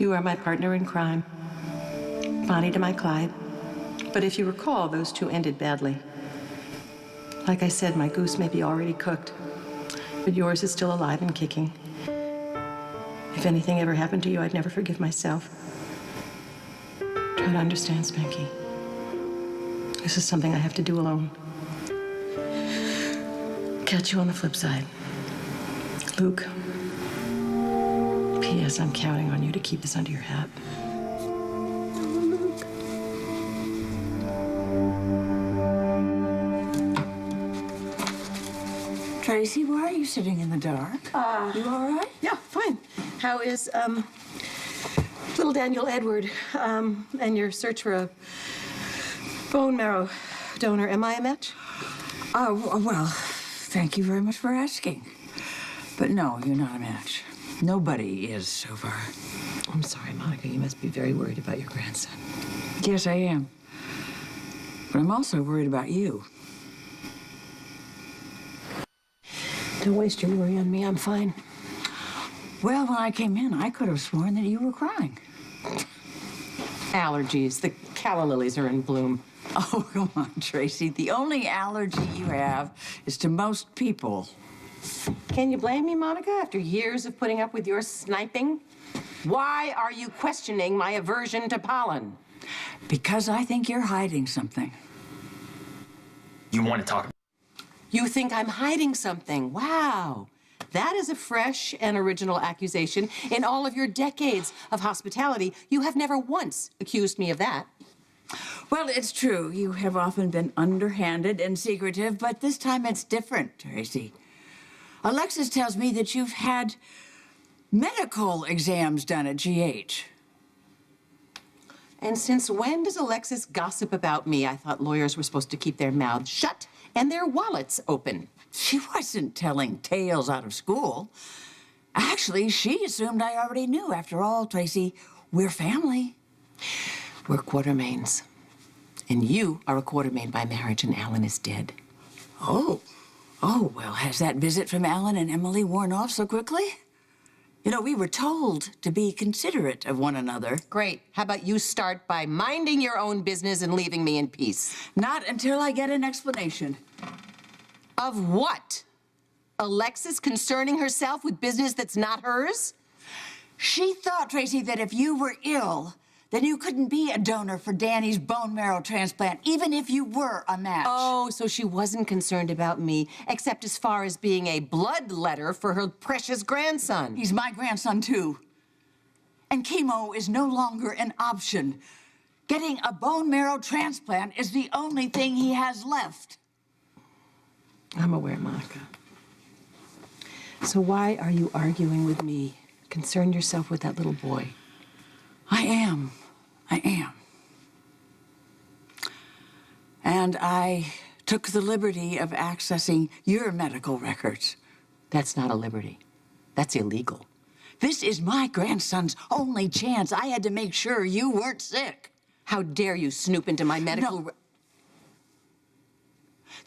You are my partner in crime. Bonnie to my Clyde. But if you recall, those two ended badly. Like I said, my goose may be already cooked, but yours is still alive and kicking. If anything ever happened to you, I'd never forgive myself. Try to understand, Spanky. This is something I have to do alone. Catch you on the flip side. Luke, P.S. I'm counting on you to keep this under your hat. Tracy, why are you sitting in the dark? You all right? Yeah, fine. How is, little Daniel Edward, and your search for a bone marrow donor? Am I a match? Oh, well, thank you very much for asking. But no, you're not a match. Nobody is so far. I'm sorry, Monica. You must be very worried about your grandson. Yes, I am. But I'm also worried about you. Don't waste your worry on me. I'm fine. Well, when I came in, I could have sworn that you were crying. Allergies. The calla lilies are in bloom. Oh, come on, Tracy. The only allergy you have is to most people. Can you blame me, Monica, after years of putting up with your sniping? Why are you questioning my aversion to pollen? Because I think you're hiding something. You want to talk? You think I'm hiding something? Wow. That is a fresh and original accusation. In all of your decades of hospitality, you have never once accused me of that. Well, it's true. You have often been underhanded and secretive, but this time it's different, Tracy. Alexis tells me that you've had medical exams done at GH. And since when does Alexis gossip about me? I thought lawyers were supposed to keep their mouths shut and their wallets open. She wasn't telling tales out of school. Actually, she assumed I already knew. After all, Tracy, we're family. We're Quartermains. And you are a Quartermain by marriage, and Alan is dead. Oh, well, has that visit from Alan and Emily worn off so quickly? You know, we were told to be considerate of one another. Great. How about you start by minding your own business and leaving me in peace? Not until I get an explanation. Of what? Alexis concerning herself with business that's not hers? She thought, Tracy, that if you were ill, then you couldn't be a donor for Danny's bone marrow transplant, even if you were a match. Oh, so she wasn't concerned about me, except as far as being a bloodletter for her precious grandson. He's my grandson, too. And chemo is no longer an option. Getting a bone marrow transplant is the only thing he has left. I'm aware, Monica. So why are you arguing with me? Concern yourself with that little boy. I am. And I took the liberty of accessing your medical records. That's not a liberty. That's illegal. This is my grandson's only chance. I had to make sure you weren't sick. How dare you snoop into my medical... No.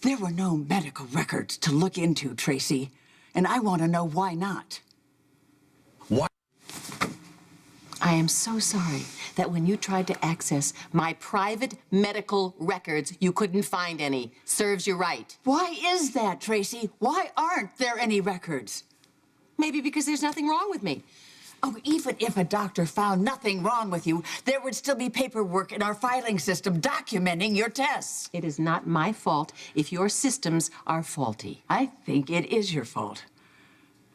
There were no medical records to look into, Tracy. And I want to know why not. What? I am so sorry that when you tried to access my private medical records, you couldn't find any. Serves you right. Why is that, Tracy? Why aren't there any records? Maybe because there's nothing wrong with me. Oh, even if a doctor found nothing wrong with you, there would still be paperwork in our filing system documenting your tests. It is not my fault if your systems are faulty. I think it is your fault.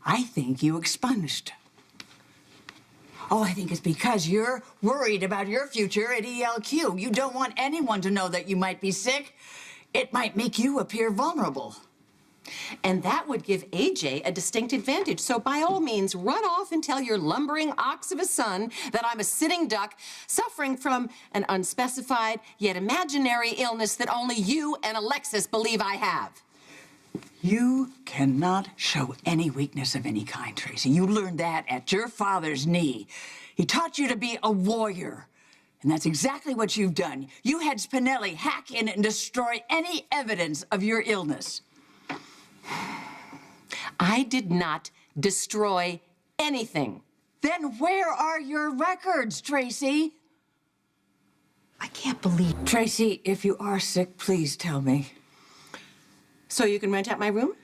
I think you expunged. Oh, I think it's because you're worried about your future at ELQ. You don't want anyone to know that you might be sick. It might make you appear vulnerable. And that would give AJ a distinct advantage. So by all means, run off and tell your lumbering ox of a son that I'm a sitting duck suffering from an unspecified yet imaginary illness that only you and Alexis believe I have. You cannot show any weakness of any kind, Tracy. You learned that at your father's knee. He taught you to be a warrior. And that's exactly what you've done. You had Spinelli hack in and destroy any evidence of your illness. I did not destroy anything. Then where are your records, Tracy? I can't believe... Tracy, if you are sick, please tell me. So you can rent out my room?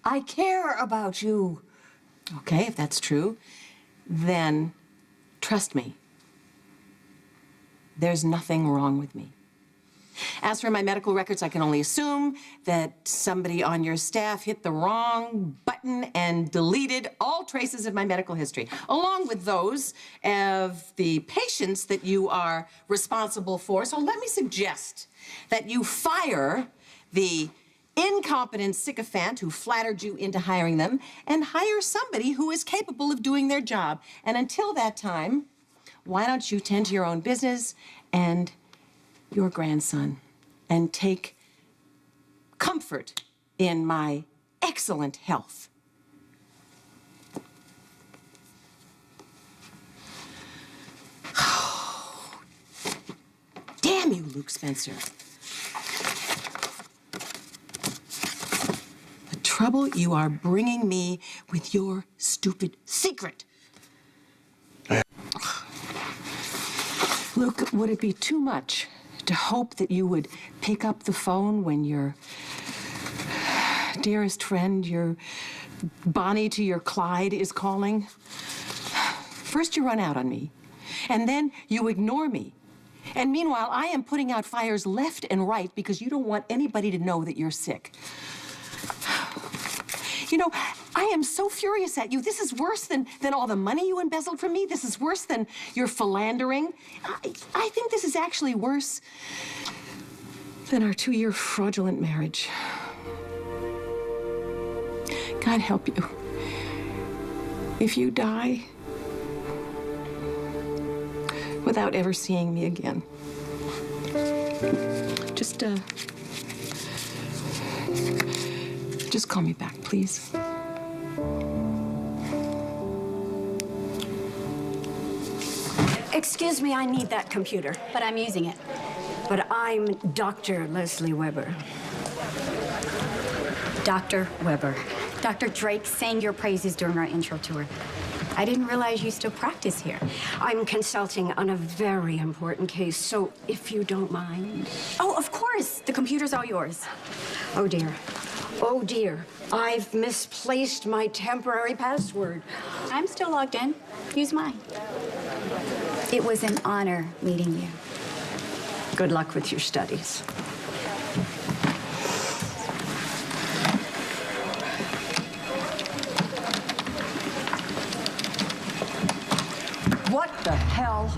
I care about you. Okay, if that's true, then trust me. There's nothing wrong with me. As for my medical records, I can only assume that somebody on your staff hit the wrong button and deleted all traces of my medical history, along with those of the patients that you are responsible for. So let me suggest that you fire the incompetent sycophant who flattered you into hiring them and hire somebody who is capable of doing their job. And until that time, why don't you tend to your own business and your grandson and take comfort in my excellent health. Damn you, Luke Spencer. The trouble you are bringing me with your stupid secret. Luke, would it be too much to hope that you would pick up the phone when your dearest friend, your Bonnie to your Clyde, is calling? First you run out on me, and then you ignore me. And meanwhile, I am putting out fires left and right because you don't want anybody to know that you're sick. You know, I am so furious at you. This is worse than all the money you embezzled from me. This is worse than your philandering. I think this is actually worse than our 2-year fraudulent marriage. God help you. If you die without ever seeing me again, just call me back, please. Excuse me, I need that computer. But I'm using it. But I'm Dr. Leslie Weber. Dr. Weber. Dr. Drake sang your praises during our intro tour. I didn't realize you still practice here. I'm consulting on a very important case, so if you don't mind. Oh, of course. The computer's all yours. Oh, dear. Oh, dear. I've misplaced my temporary password. I'm still logged in. Use mine. It was an honor meeting you. Good luck with your studies. What the hell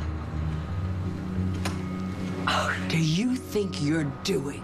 do you think you're doing?